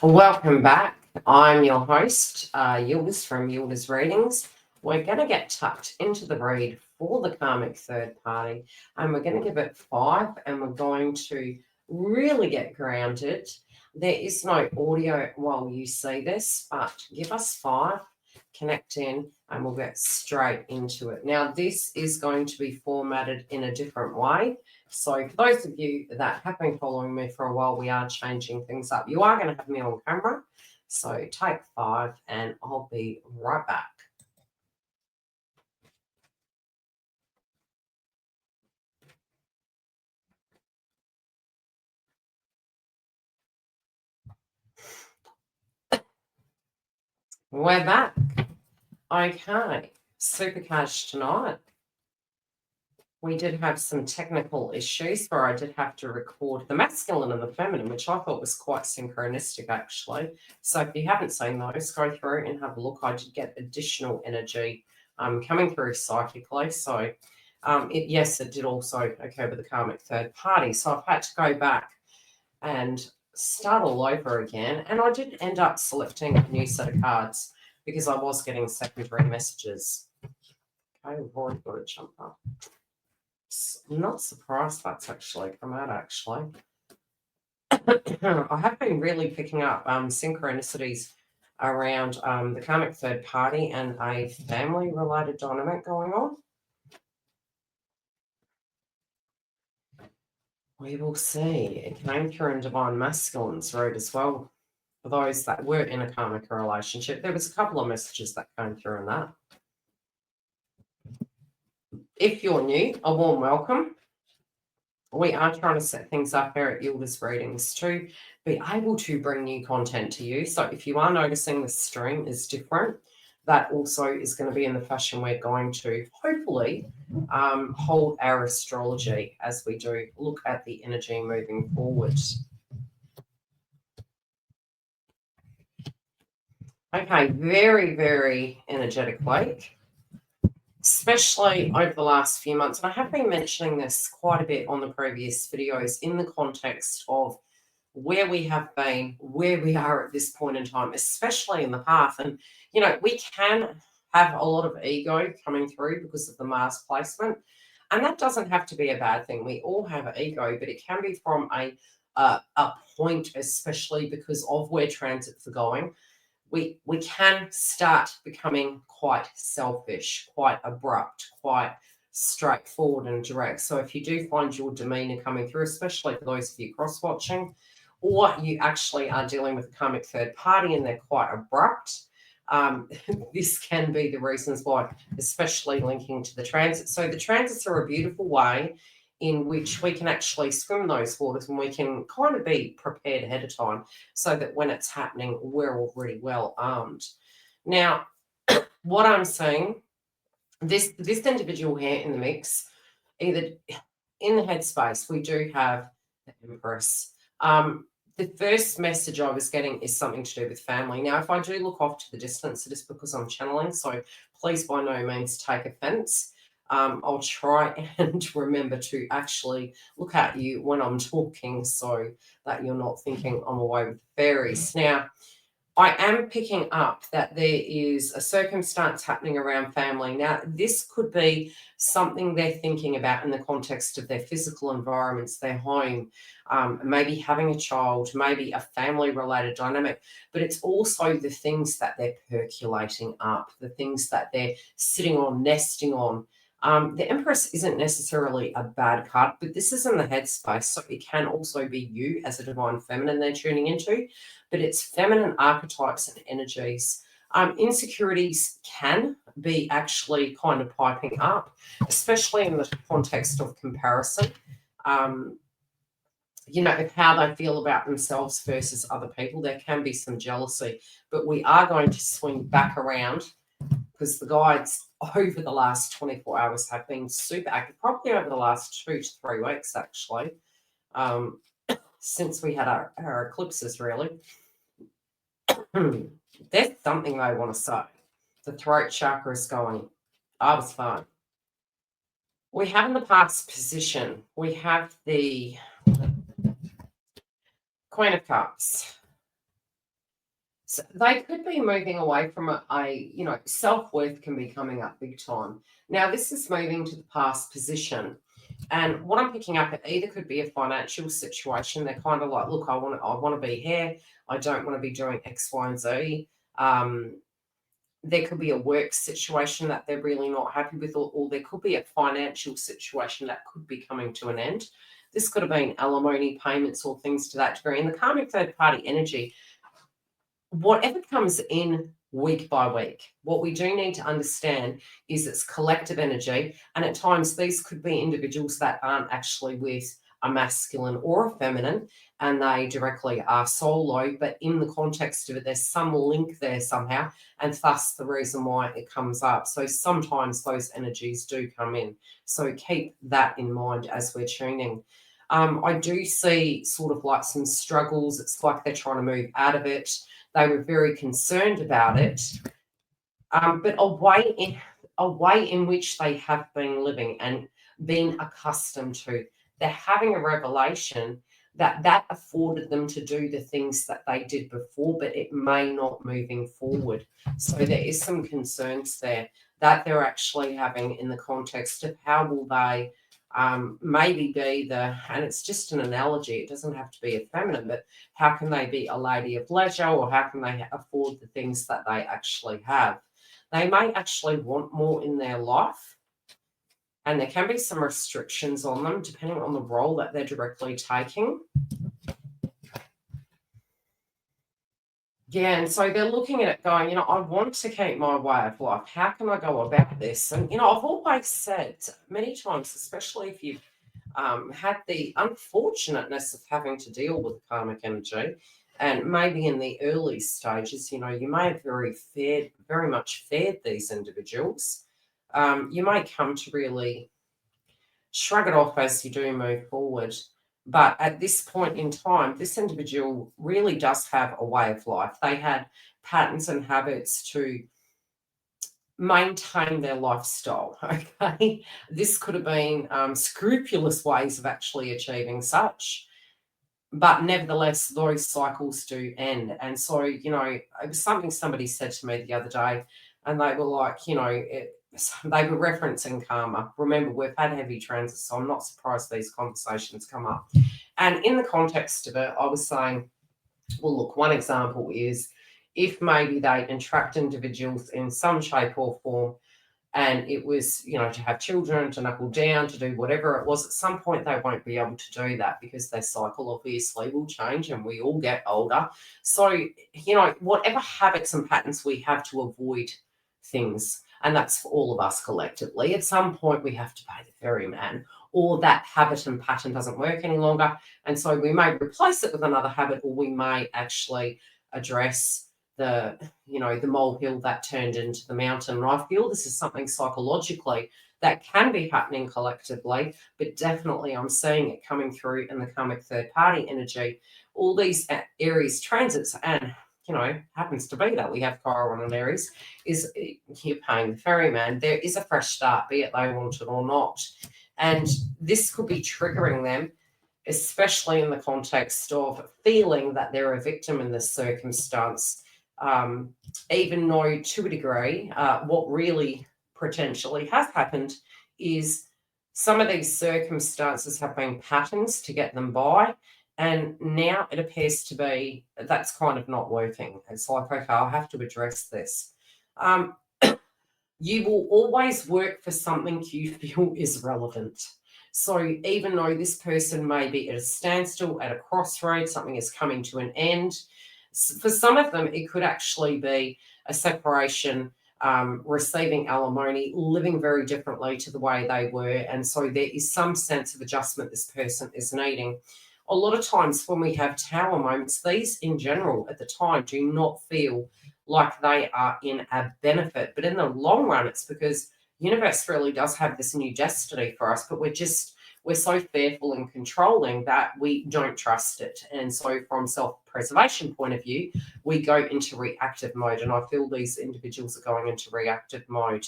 Welcome back. I'm your host, Yildiz from Yildiz Readings. We're going to get tucked into the read for the karmic third party, and we're going to give it 5, and we're going to really get grounded. There is no audio while you see this, but give us 5, connect in, and we'll get straight into it. Now, this is going to be formatted in a different way. So for those of you that have been following me for a while, we are changing things up. You are going to have me on camera. So take 5 and I'll be right back. We're back. Okay, super cash tonight. We did have some technical issues where I did have to record the masculine and the feminine, which I thought was quite synchronistic actually. So if you haven't seen those, go through and have a look. I did get additional energy coming through psychically. So yes, it did also occur with the karmic third party. So I've had to go back and start all over again. And I did end up selecting a new set of cards because I was getting secondary messages. Okay, we've already got a jumper. I'm not surprised that's actually come out, actually. I have been really picking up synchronicities around the karmic third party and a family-related dynamic going on. We will see. It came through in Divine Masculine's road as well. For those that were in a karmic relationship, there was a couple of messages that came through in that. If you're new, a warm welcome. We are trying to set things up here at Yildiz Readings to be able to bring new content to you. So if you are noticing the stream is different, that also is going to be in the fashion we're going to hopefully hold our astrology as we do look at the energy moving forward. Okay, very, very energetic week, especially over the last few months. And I have been mentioning this quite a bit on the previous videos in the context of where we have been, where we are at this point in time, especially in the path. And, you know, we can have a lot of ego coming through because of the Mars placement. And that doesn't have to be a bad thing. We all have ego, but it can be from a point, especially because of where transits are going. We can start becoming quite selfish, quite abrupt, quite straightforward and direct. So if you do find your demeanor coming through, especially for those of you cross-watching, or you actually are dealing with a karmic third party and they're quite abrupt, this can be the reasons why, especially linking to the transit. So the transits are a beautiful way in which we can actually swim those waters and we can kind of be prepared ahead of time so that when it's happening, we're already well armed. Now, what I'm seeing, this individual here in the mix, either in the headspace, we do have the Empress. The first message I was getting is something to do with family. Now, if I do look off to the distance, it is because I'm channeling, so please by no means take offense. I'll try and remember to actually look at you when I'm talking so that you're not thinking I'm away with fairies. Now, I am picking up that there is a circumstance happening around family. Now, this could be something they're thinking about in the context of their physical environments, their home, maybe having a child, maybe a family-related dynamic, but it's also the things that they're percolating up, the things that they're sitting on, nesting on. The Empress isn't necessarily a bad card, but this is in the headspace, so it can also be you as a divine feminine they're tuning into, but it's feminine archetypes and energies. Insecurities can be actually kind of piping up, especially in the context of comparison. You know, how they feel about themselves versus other people. There can be some jealousy, but we are going to swing back around because the guides over the last 24 hours have been super active, probably over the last 2 to 3 weeks, actually, since we had our eclipses, really. There's something they want to say. The throat chakra is going, I was fine. We have in the past position, we have the Queen of Cups. So they could be moving away from self-worth can be coming up big time. Now, this is moving to the past position. And what I'm picking up, it either could be a financial situation. They're kind of like, look, I want to be here. I don't want to be doing X, Y, and Z. There could be a work situation that they're really not happy with, or there could be a financial situation that could be coming to an end. This could have been alimony payments or things to that degree. In the karmic third party energy, whatever comes in week by week, what we do need to understand is it's collective energy. And at times, these could be individuals that aren't actually with a masculine or a feminine, and they directly are solo. But in the context of it, there's some link there somehow, and thus the reason why it comes up. So sometimes those energies do come in. So keep that in mind as we're tuning. I do see sort of like some struggles. It's like they're trying to move out of it. They were very concerned about it, but a way in which they have been living and been accustomed to. They're having a revelation that afforded them to do the things that they did before, but it may not moving forward. So there is some concerns there that they're actually having in the context of how will they maybe be and it's just an analogy, it doesn't have to be a feminine, but how can they be a lady of leisure, or how can they afford the things that they actually have? They may actually want more in their life, and there can be some restrictions on them depending on the role that they're directly taking. Yeah, and so they're looking at it going, I want to keep my way of life. How can I go about this? And, I've always said many times, especially if you've had the unfortunateness of having to deal with karmic energy, and maybe in the early stages, you may have very much feared these individuals. You may come to really shrug it off as you do move forward. But at this point in time, this individual really does have a way of life. They had patterns and habits to maintain their lifestyle. Okay. This could have been scrupulous ways of actually achieving such. But nevertheless, those cycles do end. And so, it was something somebody said to me the other day, and they were like, they were referencing karma. Remember, we've had heavy transits, so I'm not surprised these conversations come up. And in the context of it, I was saying, well, look, one example is if maybe they entrapped individuals in some shape or form, and it was, to have children, to knuckle down, to do whatever it was, at some point they won't be able to do that because their cycle obviously will change and we all get older. So, whatever habits and patterns we have to avoid things, and that's for all of us collectively, at some point we have to pay the ferryman, or that habit and pattern doesn't work any longer. And so we may replace it with another habit, or we may actually address the molehill that turned into the mountain. And I feel this is something psychologically that can be happening collectively, but definitely I'm seeing it coming through in the karmic third party energy. All these Aries transits, and happens to be that we have Chiron and Aries, is you're paying the ferryman. There is a fresh start, be it they want it or not. And this could be triggering them, especially in the context of feeling that they're a victim in this circumstance. Even though to a degree, what really potentially has happened is some of these circumstances have been patterns to get them by, and now it appears to be that's kind of not working. It's like, okay, I'll have to address this. You will always work for something you feel is relevant. So even though this person may be at a standstill, at a crossroads, something is coming to an end, for some of them, it could actually be a separation, receiving alimony, living very differently to the way they were. And so there is some sense of adjustment this person is needing. A lot of times when we have tower moments, these in general at the time do not feel like they are in a benefit. But in the long run, it's because universe really does have this new destiny for us, but we're so fearful and controlling that we don't trust it. And so from self-preservation point of view, we go into reactive mode. And I feel these individuals are going into reactive mode.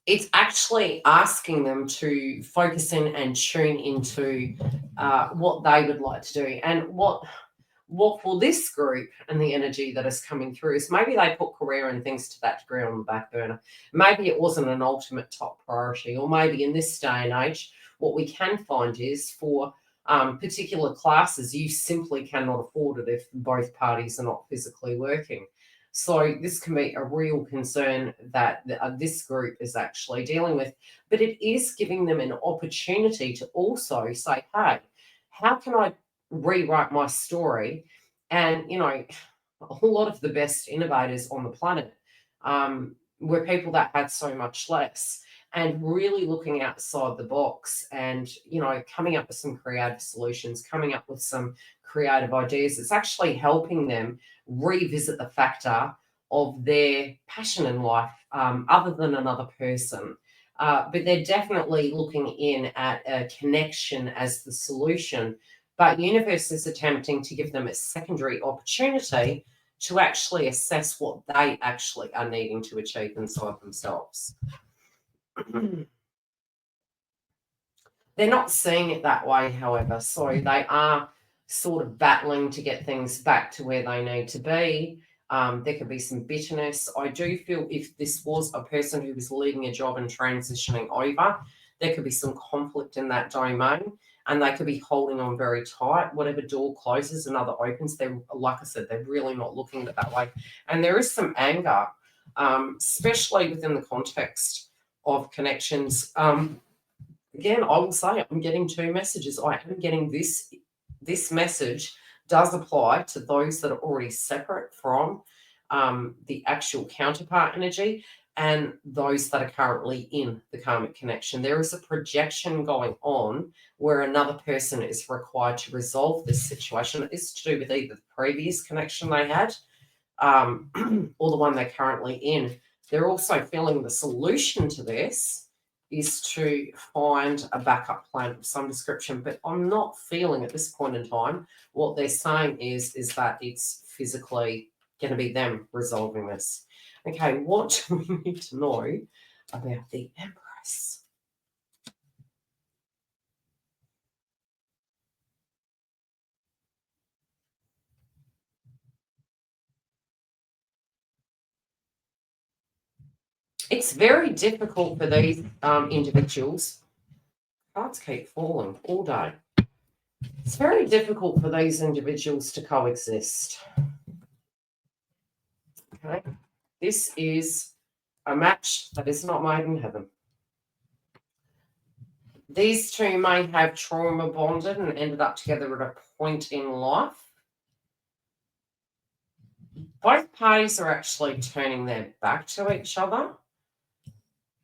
It's actually asking them to focus in and tune into what they would like to do. And what what for this group and the energy that is coming through is maybe they put career and things to that degree on the back burner. Maybe it wasn't an ultimate top priority, or maybe in this day and age, what we can find is for particular classes, you simply cannot afford it if both parties are not physically working. So this can be a real concern that this group is actually dealing with, but it is giving them an opportunity to also say, hey, how can I rewrite my story? And, a lot of the best innovators on the planet were people that had so much less, and really looking outside the box and, coming up with some creative solutions, coming up with some creative ideas. It's actually helping them revisit the factor of their passion in life, other than another person. But they're definitely looking in at a connection as the solution. But universe is attempting to give them a secondary opportunity to actually assess what they actually are needing to achieve inside themselves. They're not seeing it that way, however, so they are sort of battling to get things back to where they need to be. There could be some bitterness. I do feel if this was a person who was leaving a job and transitioning over, there could be some conflict in that domain, and they could be holding on very tight. Whatever door closes, another opens. They're, like I said, they're really not looking at it that way. And there is some anger, especially within the context of connections. Again, I will say I'm getting two messages. I am getting this message does apply to those that are already separate from the actual counterpart energy and those that are currently in the karmic connection. There is a projection going on where another person is required to resolve this situation. It's to do with either the previous connection they had or the one they're currently in. They're also feeling the solution to this is to find a backup plan of some description, but I'm not feeling at this point in time what they're saying is that it's physically going to be them resolving this. Okay, what do we need to know about the Empress? It's very difficult for these individuals. Cards keep falling all day. It's very difficult for these individuals to coexist. Okay, this is a match that is not made in heaven. These two may have trauma bonded and ended up together at a point in life. Both parties are actually turning their back to each other.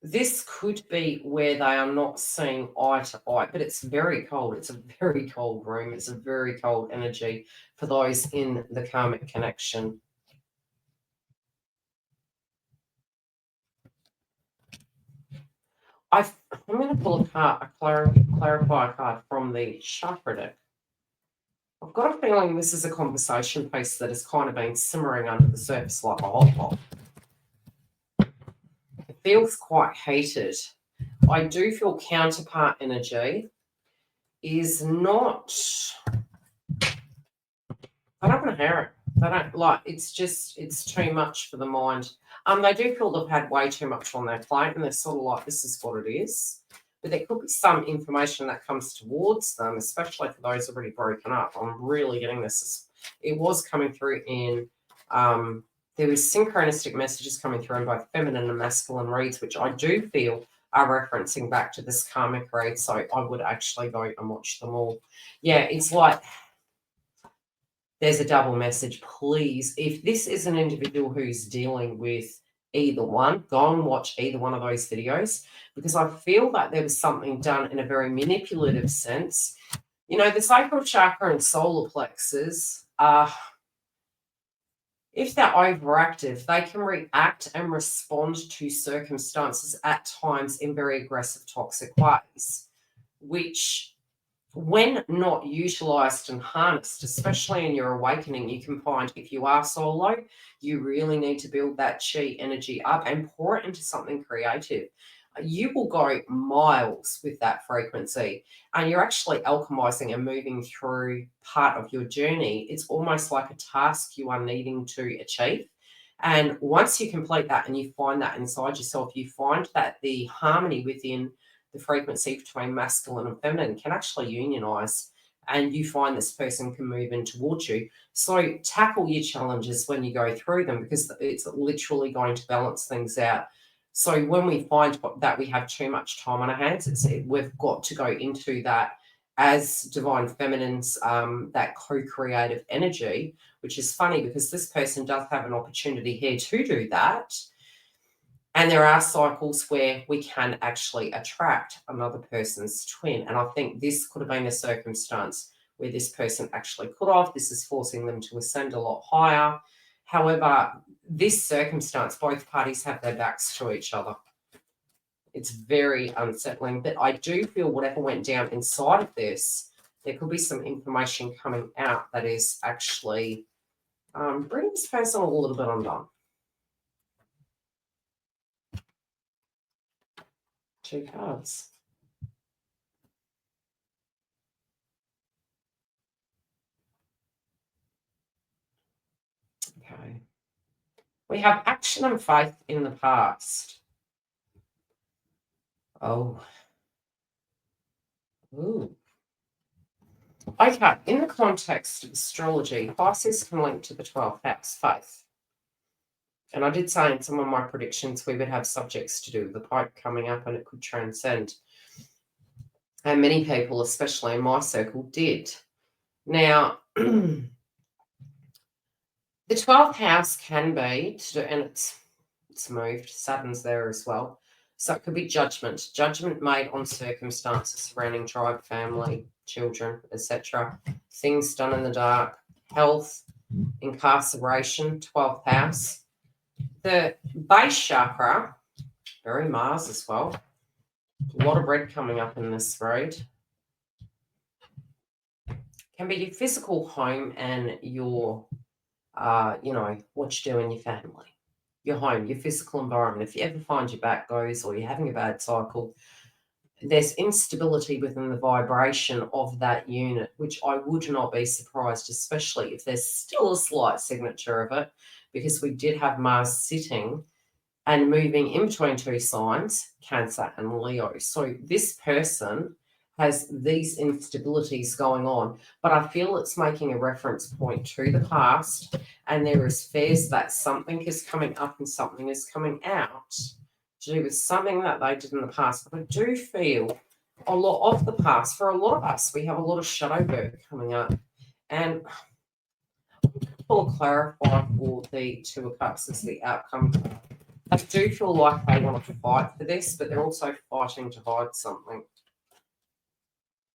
This could be where they are not seeing eye to eye, but it's very cold. It's a very cold room. It's a very cold energy for those in the karmic connection. I'm going to pull a card, a clarifier card from the chakra deck. I've got a feeling this is a conversation piece that has kind of been simmering under the surface like a hot pot. It feels quite heated. I do feel counterpart energy is not. I don't want to hear it. They don't like. It's too much for the mind. They do feel they've had way too much on their plate, and they're sort of like, this is what it is. But there could be some information that comes towards them, especially for those already broken up. I'm really getting this. It was coming through in, there was synchronistic messages coming through in both feminine and masculine reads, which I do feel are referencing back to this karmic read. So I would actually go and watch them all. Yeah, it's like there's a double message. Please, if this is an individual who's dealing with either one, go and watch either one of those videos, because I feel like there was something done in a very manipulative sense. The sacral chakra and solar plexus are, if they're overactive, they can react and respond to circumstances at times in very aggressive, toxic ways, which, when not utilized and harnessed, especially in your awakening, you can find if you are solo, you really need to build that chi energy up and pour it into something creative. you will go miles with that frequency, and you're actually alchemizing and moving through part of your journey. It's almost like a task you are needing to achieve. And once you complete that and you find that inside yourself, you find that the harmony within the frequency between masculine and feminine can actually unionize, and you find this person can move in towards you. So tackle your challenges when you go through them, because it's literally going to balance things out. So when we find that we have too much time on our hands, we've got to go into that as divine feminines, that co-creative energy, which is funny because this person does have an opportunity here to do that. And there are cycles where we can actually attract another person's twin. And I think this could have been a circumstance where this person actually could have. This is forcing them to ascend a lot higher. However, this circumstance, both parties have their backs to each other. It's very unsettling. But I do feel whatever went down inside of this, there could be some information coming out that is actually bringing this person a little bit undone. 2 cards. Okay. We have action and faith in the past. Oh. Ooh. Okay, in the context of astrology, Pisces can link to the 12th house, faith. And I did say in some of my predictions we would have subjects to do with the Pope coming up, and it could transcend. And many people, especially in my circle, did. Now, the 12th house can be, and it's moved, Saturn's there as well. So it could be judgment made on circumstances surrounding tribe, family, children, etc. Things done in the dark, health, incarceration, 12th house. The base chakra, very Mars as well. A lot of bread coming up in this road. Can be your physical home and your, what you do in your family. Your home, your physical environment. If you ever find your back goes or you're having a bad cycle, there's instability within the vibration of that unit, which I would not be surprised, especially if there's still a slight signature of it, because we did have Mars sitting and moving in between 2 signs, Cancer and Leo. So this person has these instabilities going on, but I feel it's making a reference point to the past, and there is fears that something is coming up and something is coming out to do with something that they did in the past. But I do feel a lot of the past, for a lot of us, we have a lot of shadow work coming up. And I'll clarify for the 2 of Cups as the outcome. I do feel like they want to fight for this, but they're also fighting to hide something.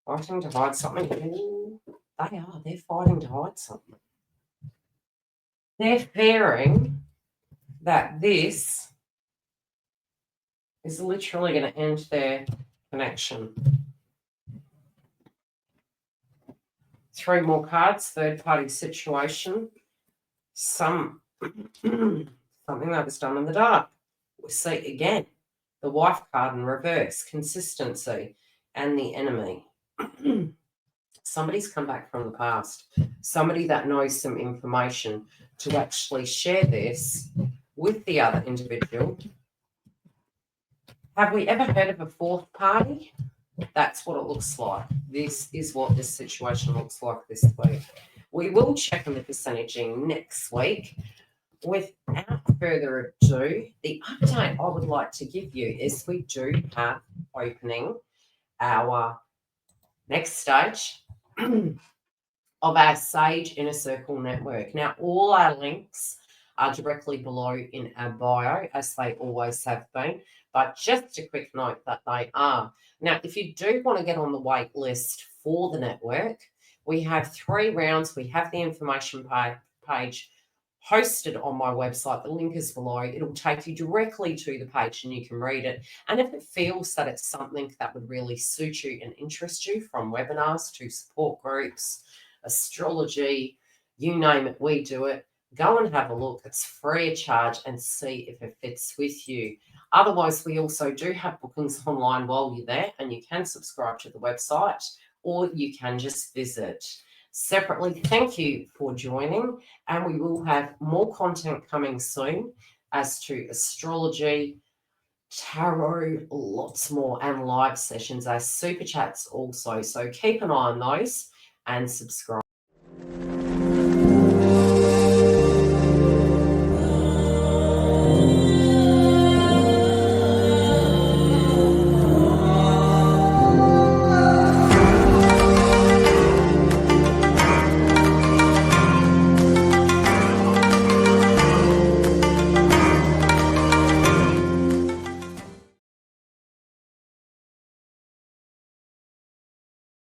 Fighting to hide something. Ooh, they're fighting to hide something. They're fearing that this is literally going to end their connection. 3 more cards, third party situation. Something that was done in the dark. We see again the wife card in reverse, consistency, and the enemy. Somebody's come back from the past, somebody that knows some information to actually share this with the other individual. Have we ever heard of a 4th party? That's what it looks like. This is what this situation looks like this week. We will check on the percentaging next week. Without further ado, the update I would like to give you is we do have opening our next stage of our Sage Inner Circle network. Now, all our links are directly below in our bio, as they always have been, but just a quick note that they are. Now, if you do want to get on the wait list for the network, we have 3 rounds. We have the information page hosted on my website. The link is below. It'll take you directly to the page and you can read it. And if it feels that it's something that would really suit you and interest you, from webinars to support groups, astrology, you name it, we do it. Go and have a look. It's free of charge and see if it fits with you. Otherwise, we also do have bookings online while you're there, and you can subscribe to the website, or you can just visit. Separately, thank you for joining, and we will have more content coming soon as to astrology, tarot, lots more, and live sessions as super chats also. So keep an eye on those and subscribe.